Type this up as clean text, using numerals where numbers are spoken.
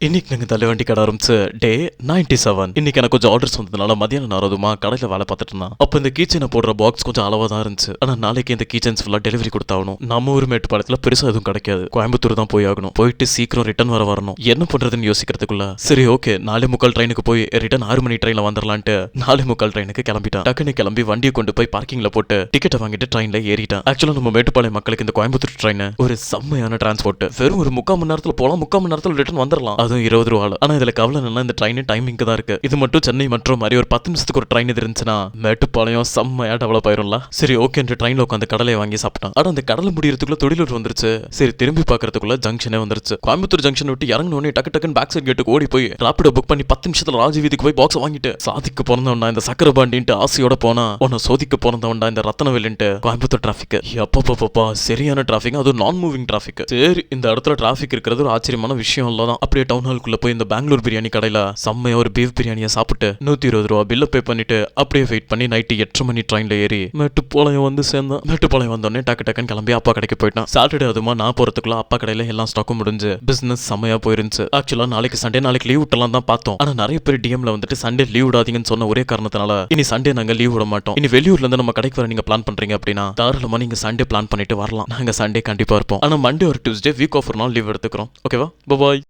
இன்னைக்கு நாங்கள் தள்ளுவண்டி கடை ஆரம்பிச்சு டே 97. இன்னைக்கு எனக்கு கொஞ்சம் ஆர்டர்ஸ் வந்ததுனால மதியானம் நேரமா கடையில் வேலை பார்த்துட்டு இருந்தான். அப்போ இந்த கீச்சனை போடுற பாக்ஸ் கொஞ்சம் அளவாக தான் இருந்துச்சு. ஆனால் நாளைக்கு இந்த கீச்சன்ஸ் ஃபுல்லாக டெலிவரி கொடுத்தாகணும். நம்ம ஊர் மேட்டுப்பாளையத்தில் பெருசாக எதுவும் கிடைக்காது. கோயம்புத்தூர் தான் போய் ஆகணும். போயிட்டு சீக்கிரம் ரிட்டர்ன் வரணும். என்ன பண்றதுன்னு யோசிக்கிறதுக்குள்ள சரி ஓகே 4:45 ட்ரெயினுக்கு போய் ரிட்டர்ன் 6 மணி ட்ரெயினில் வந்துடலான்ட்டு 4:45 ட்ரெயினுக்கு கிளம்பிட்டான். டக்குன்னு கிளம்பி வண்டியை கொண்டு போய் பார்க்கிங்ல போட்டு டிக்கெட்டை வாங்கிட்டு ட்ரெயினில் ஏறிட்டான். ஆக்சுவலாக நம்ம மேட்டுப்பாளையம் மக்களுக்கு இந்த கோயம்புத்தூர் ட்ரெயின் ஒரு செம்மையான டிரான்ஸ்போர்ட். வெறும் ஒரு 3/4 மணி நேரத்தில் போகலாம், 3/4 மணி நேரத்தில் ரிட்டர்ன் வந்துடலாம். அதுவும் 20 ரூபாய். ஆனா இதுல கவலை என்னன்னா இந்த ட்ரெயின் டைமிங்க்கு தான் இருக்கு. இது மட்டும் சென்னை மற்றும் மாதிரி ஒரு 10 நிமிஷத்துக்கு ஒரு ட்ரெயின் இது இருந்துச்சுன்னா மேட்டுப்பாளையம் செம்மையா டெவலப் ஆயிரும்ல. சரி ஓகே ட்ரெயின்ல உட்காந்து கடலை வாங்கி சாப்பிட்டான். ஆனா அந்த கடலை முடியறதுக்குள்ள தொழிலூர் வந்துருச்சு. சரி திரும்பி பாக்குறதுக்குள்ள ஜங்ஷனே வந்துருச்சு. கோயம்புத்தூர் ஜங்ஷன் விட்டு இறங்கினோடனே டக்கு பேக் சைட் கேட்டுக்கு ஓடி போய் ராபிடோ புக் பண்ணி 10 நிமிஷத்துல ராஜ வீதிக்கு போய் பாக்ஸ் வாங்கிட்டு சாதிக்கு பிறந்தவன்டா இந்த சக்கரபாண்டின்ட்டு ஆசையோட போனா உன்னை சோதிக்க பிறந்தவன்டா இந்த ரத்தனவேலின்ட்டு கோயம்புத்தூர் டிராபிக். எப்பப்பா சரியான டிராபிக், அது நான் மூவிங் டிராபிக். சரி இந்த இடத்துல டிராபிக் இருக்கிறது ஒரு ஆச்சரியமான விஷயம் இல்லதான். அப்படியே டவுன் ஹாலுக்குள்ள போய் இந்த பெங்களூர் பிரியாணி கடையில செம்மையா ஒரு பீஃப் பிரியாணியை சாப்பிட்டு 120 ரூபா பில்ல பே பண்ணிட்டு அப்படியே வெயிட் பண்ணி நைட்டு 8 மணி ட்ரெயின்ல ஏறி மேட்டுப்பாளையம் வந்து சேர்ந்தான். மேட்டுப்பாளையம் வந்தோடனே டக்குன்னு கிளம்பி அப்பா கடைக்கு போயிட்டான். சாட்டர்டே அதுமா நான் போறதுக்குள்ள அப்பா கடையில எல்லாம் ஸ்டாக்கும் முடிஞ்சு பிசினஸ் செம்மையா போயிருந்துச்சு. ஆக்சுவலா நாளைக்கு சண்டே நாளைக்கு லீவ் விட்டலாம் தான் பார்த்தோம். ஆனா நிறைய பேர் டிஎம்ல வந்துட்டு சண்டே லீவ் விடாதீங்கன்னு சொன்ன ஒரே காரணத்தினால இனி சண்டே நாங்க லீவ் விட மாட்டோம். இனி வெளியூர்ல இருந்து நம்ம கடைக்கு வர நீங்க பிளான் பண்றீங்க அப்படின்னா தாராளமா நீங்க சண்டே பிளான் பண்ணிட்டு வரலாம். நாங்க சண்டே கண்டிப்பா இருப்போம். ஆனா மண்டே ஒரு டியூஸ்டே வீக் ஆஃப் ஒரு நாள் லீவ் எடுத்துக்கிறோம். ஓகேவா? பாய்.